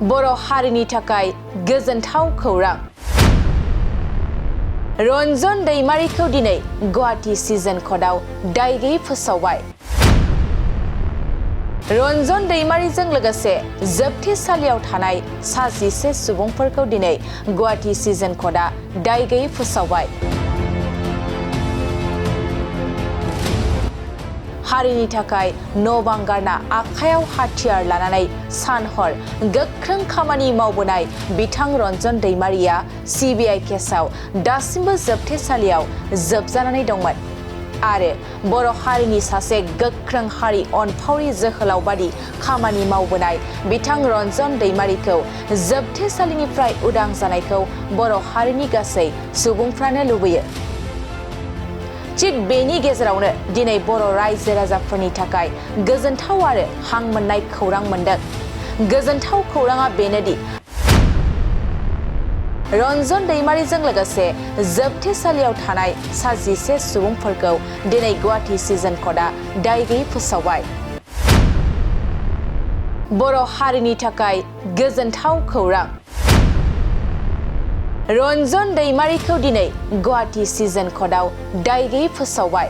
बर' हारिनि थाखाय गोजोनथाव खौरां। रनजन दैमारिखौ दिनै गुवाहाटी सिजन कर्टआव दाय गैयै फोसावबाय। रनजन दैमारिजों लोगोसे जोबथेसालियाव थानाय सा 11 सुबुंफोरखौ दिनै गुवाहाटी सिजन कर्टआ दाय गैयै फोसावबाय। हारिनि थाखाय न' बां गारना आखायाव हाथियार लानानै सान-हर गोख्रों खामानि मावबोनाय बिथां रनजन दैमारिया CBI केसआव दासिमबो जोबथेसालियाव जोबजानानै दंमोन आरो बर' हारिनि सासे गोख्रों हारि अनफावरि जोहोलाव बादि खामानि मावबोनाय बिथां रनजन दैमारिखौ जोबथेसालिनिफ्राय उदां जानायखौ बर' हारिनि गासै सुबुंफ्रानो लुबैयो। थिग बेनि गेजेरावनो दिनै बर' रायजो राजाफोरनि थाखाय गोजोनथाव आरो हां मोननाय खौरां मोनदों। गोजोनथाव खौराङा बेनोदि रनजन दैमारिजों लोगोसे जोबथेसालियाव थानाय सा 11 सुबुंफोरखौ दिनै गुवाहाटी सिजन कर्टआ दाय गैयै फोसावबाय। बर' हारिनि थाखाय गोजोनथाव खौरां। रनजन दैमारिखौ दिनै गुवाहाटी सिजन कर्टआव दाय गैयै फोसावबाय।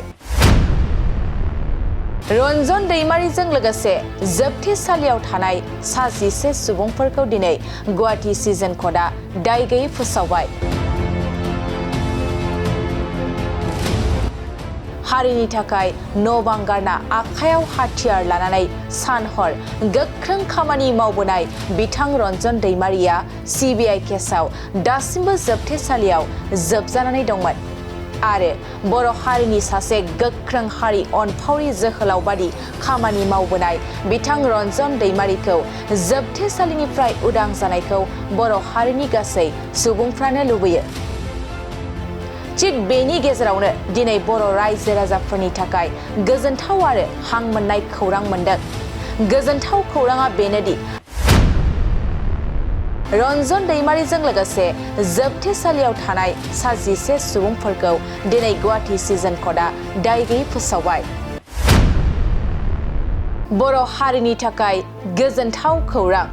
रनजन दैमारिजों लोगोसे जोबथेसालियाव थानाय सा 11 सुबुंफोरखौ दिनै गुवाहाटी सिजन कर्टआ दाय गैयै फोसावबाय। हारिनि थाखाय न' बां गारना आखायाव हाथियार लानानै सान-हर गोख्रों खामानि मावबोनाय बिथां रनजन दैमारिया CBI केसआव दासिमबो जोबथेसालियाव जोबजानानै दंमोन आरो बर' हारिनि सासे गोख्रों हारि अनफावरि जोहोलाव बादि खामानि मावबोनाय बिथां रनजन दैमारिखौ जोबथेसालिनिफ्राय उदां जानायखौ बर' हारिनि गासै सुबुंफ्रानो लुबैयो। थिग बेनि गेजेरावनो दिनै बर' रायजो राजाफोरनि थाखाय गोजोनथाव आरो हां मोननाय खौरां मोनदों। गोजोनथाव खौराङा बेनोदि रनजन दैमारिजों लोगोसे जोबथेसालियाव थानाय सा 11 सुबुंफोरखौ दिनै गुवाहाटी सिजन कर्टआ दाय गैयै फोसावबाय। बर' हारिनि थाखाय गोजोनथाव खौरां।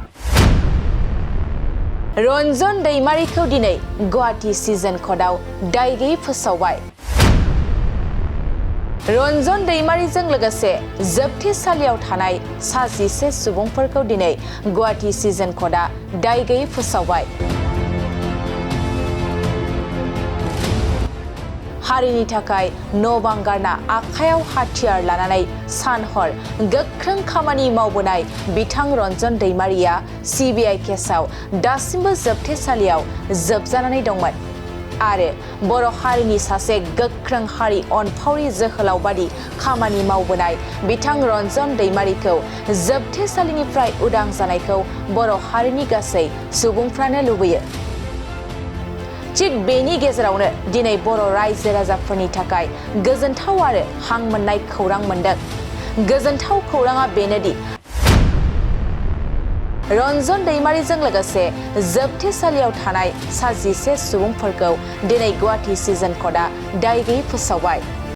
रनजन दैमारिखौ दिनै गुवाहाटी सिजन कर्टआव दाय गैयै फोसावबाय। रनजन दैमारिजों लोगोसे जोबथेसालियाव थानाय सा 11 सुबुंफोरखौ दिनै गुवाहाटी सिजन कर्टआ दाय गैयै फोसावबाय। हारिनि थाखाय न' बां गारना आखायाव हाथियार लानानै सान-हर गोख्रों खामानि मावबोनाय बिथां रनजन दैमारिया CBI केसआव दासिमबो जोबथेसालियाव जोबजानानै दंमोन आरो बर' हारिनि सासे गोख्रों हारि अनफावरि जोहोलाव बादि खामानि मावबोनाय बिथां रनजन दैमारिखौ जोबथेसालिनिफ्राय उदां जानायखौ बर' हारिनि गासै सुबुंफ्रानो लुबैयो। थिग बेनि गेजेरावनो दिनै बर' रायजो राजाफोरनि थाखाय गोजोनथाव आरो हां मोननाय खौरां मोनदों। गोजोनथाव खौराङा बेनोदि रनजन दैमारिजों लोगोसे जोबथेसालियाव थानाय सा 11 सुबुंफोरखौ दिनै गुवाहाटी सिजन कर्टआ दाय गैयै फोसावबाय।